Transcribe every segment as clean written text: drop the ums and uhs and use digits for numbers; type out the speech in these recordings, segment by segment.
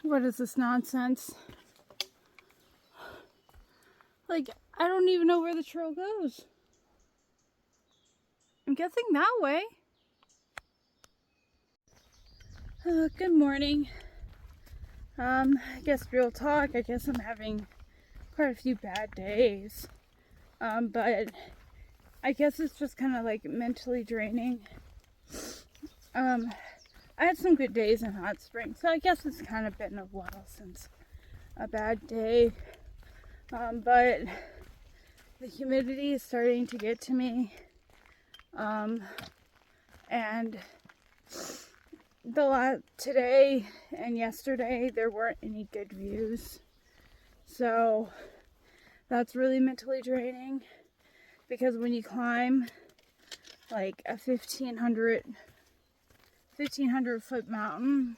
What is this nonsense? Like, I don't even know where the trail goes. I'm guessing that way. Good morning. I guess real talk, I guess I'm having quite a few bad days. But I guess it's just kind of like mentally draining. I had some good days in Hot Springs, so I guess it's kind of been a while since a bad day. But the humidity is starting to get to me. And today and yesterday, there weren't any good views. So that's really mentally draining, because when you climb like a 1,500 foot mountain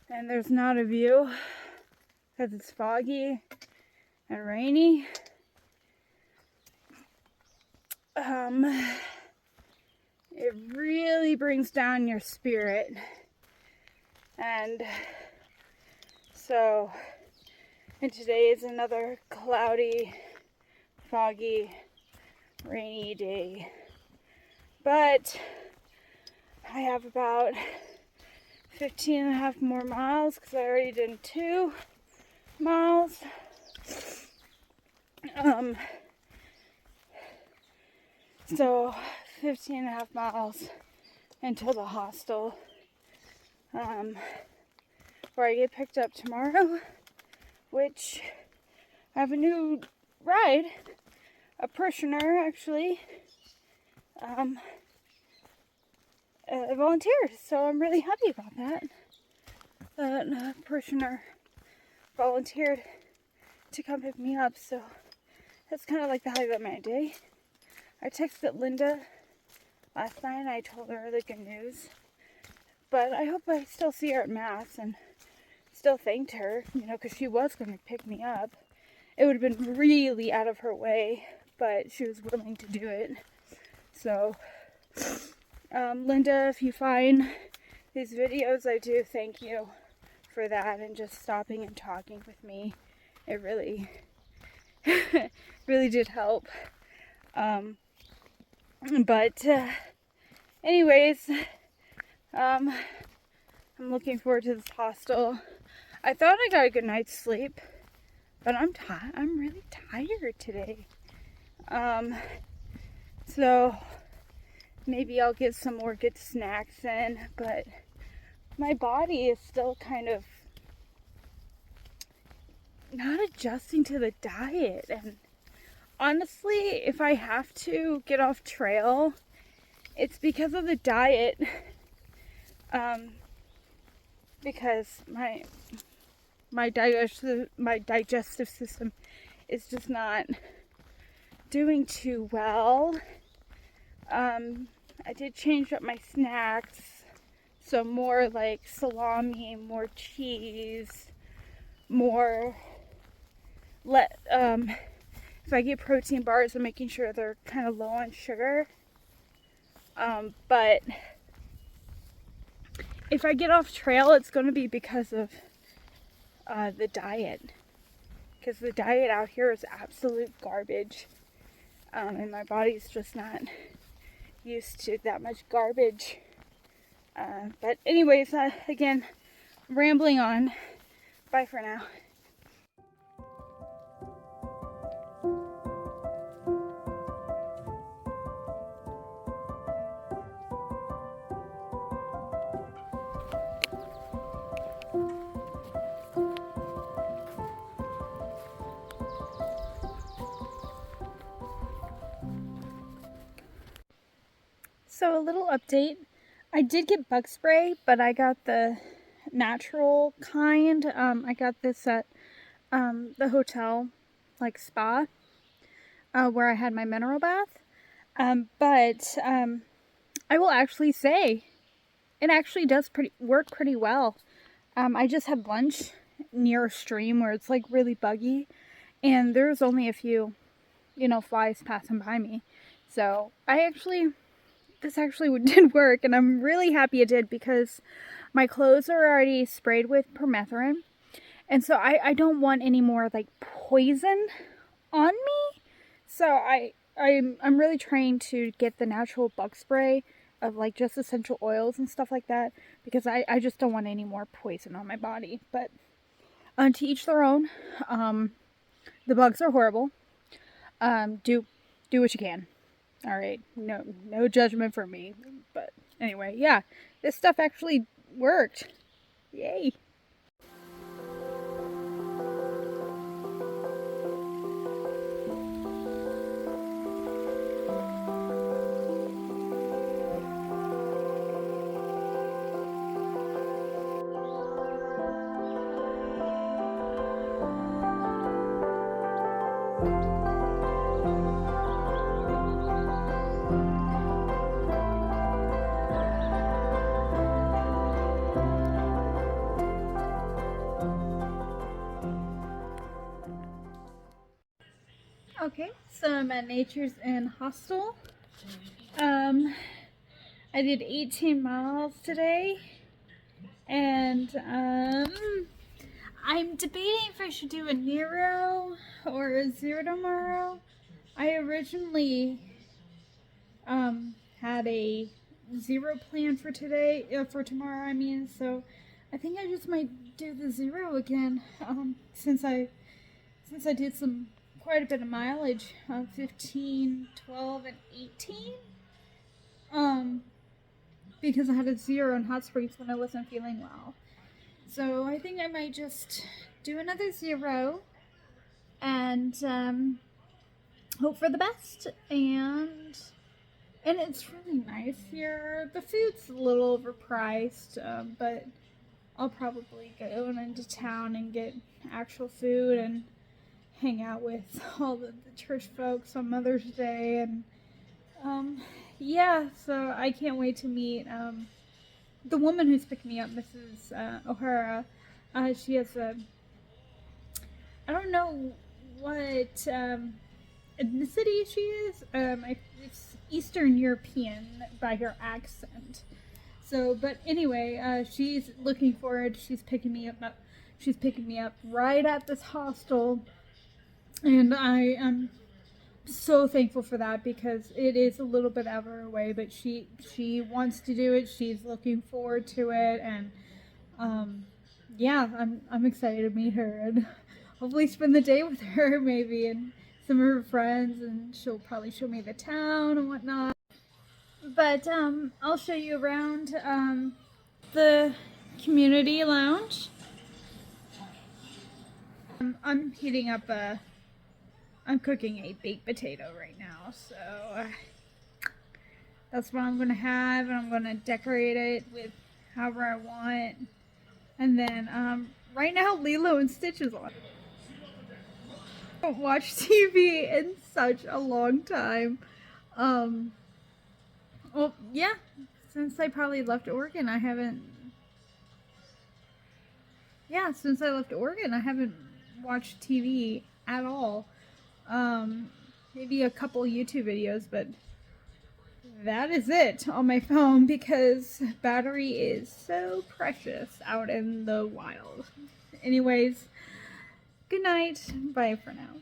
and there's not a view because it's foggy and rainy, it really brings down your spirit. And today is another cloudy, foggy, rainy day. But I have about 15 and a half more miles because I already did 2 miles. So 15 and a half miles until the hostel, where I get picked up tomorrow, which I have a new ride, a parishioner actually, volunteered, so I'm really happy about that. That parishioner volunteered to come pick me up, so that's kind of like the highlight of my day. I texted Linda last night and I told her the good news, but I hope I still see her at Mass and still thanked her, because she was going to pick me up. It would have been really out of her way, but she was willing to do it. So, Linda, if you find these videos, I do thank you for that and just stopping and talking with me. It really, really did help. But anyways, I'm looking forward to this hostel. I thought I got a good night's sleep, but I'm really tired today. So maybe I'll get some more good snacks in, but my body is still kind of not adjusting to the diet. And honestly, if I have to get off trail, it's because of the diet. Because my digestive system is just not doing too well. I did change up my snacks, so more like salami, more cheese, more if I get protein bars, I'm making sure they're kind of low on sugar. But if I get off trail, it's going to be because of the diet. Because the diet out here is absolute garbage. And my body's just not used to that much garbage. But anyways, again, rambling on. Bye for now. So a little update. I did get bug spray, but I got the natural kind. I got this at the hotel, like spa, where I had my mineral bath. But I will actually say it actually does work pretty well. I just had lunch near a stream where it's like really buggy, and there's only a few, you know, flies passing by me. So this actually did work, and I'm really happy it did, because my clothes are already sprayed with permethrin, and so I don't want any more like poison on me. So I'm really trying to get the natural bug spray of like just essential oils and stuff like that, because I just don't want any more poison on my body. But to each their own. The bugs are horrible. Do what you can. All right, no judgment from me. But anyway, yeah, this stuff actually worked. Yay. Okay, so I'm at Nature's Inn Hostel. I did 18 miles today, and I'm debating if I should do a Nero or a Zero tomorrow. I originally had a Zero plan for today, for tomorrow, I mean, so I think I just might do the Zero again, since I did quite a bit of mileage, 15, 12, and 18, because I had a Zero in Hot Springs when I wasn't feeling well. So I think I might just do another Zero and hope for the best. And it's really nice here. The food's a little overpriced, but I'll probably go into town and get actual food and hang out with all the church folks on Mother's Day. And yeah, so I can't wait to meet the woman who's picking me up, Mrs. O'Hara. She has I don't know what ethnicity she is. It's Eastern European by her accent. So, but anyway, she's looking forward. She's picking me up. She's picking me up right at this hostel, and I am so thankful for that, because it is a little bit out of her way, but she wants to do it. She's looking forward to it, and yeah, I'm excited to meet her and hopefully spend the day with her, maybe, and some of her friends, and she'll probably show me the town and whatnot. But I'll show you around the community lounge. I'm heating up I'm cooking a baked potato right now, so that's what I'm gonna have, and I'm gonna decorate it with however I want. And then right now Lilo and Stitch is on. I haven't watched TV in such a long time. Well, yeah, since I probably left Oregon, I haven't. Yeah, since I left Oregon, I haven't watched TV at all. Maybe a couple YouTube videos, but that is it on my phone, because battery is so precious out in the wild. Anyways, good night. Bye for now.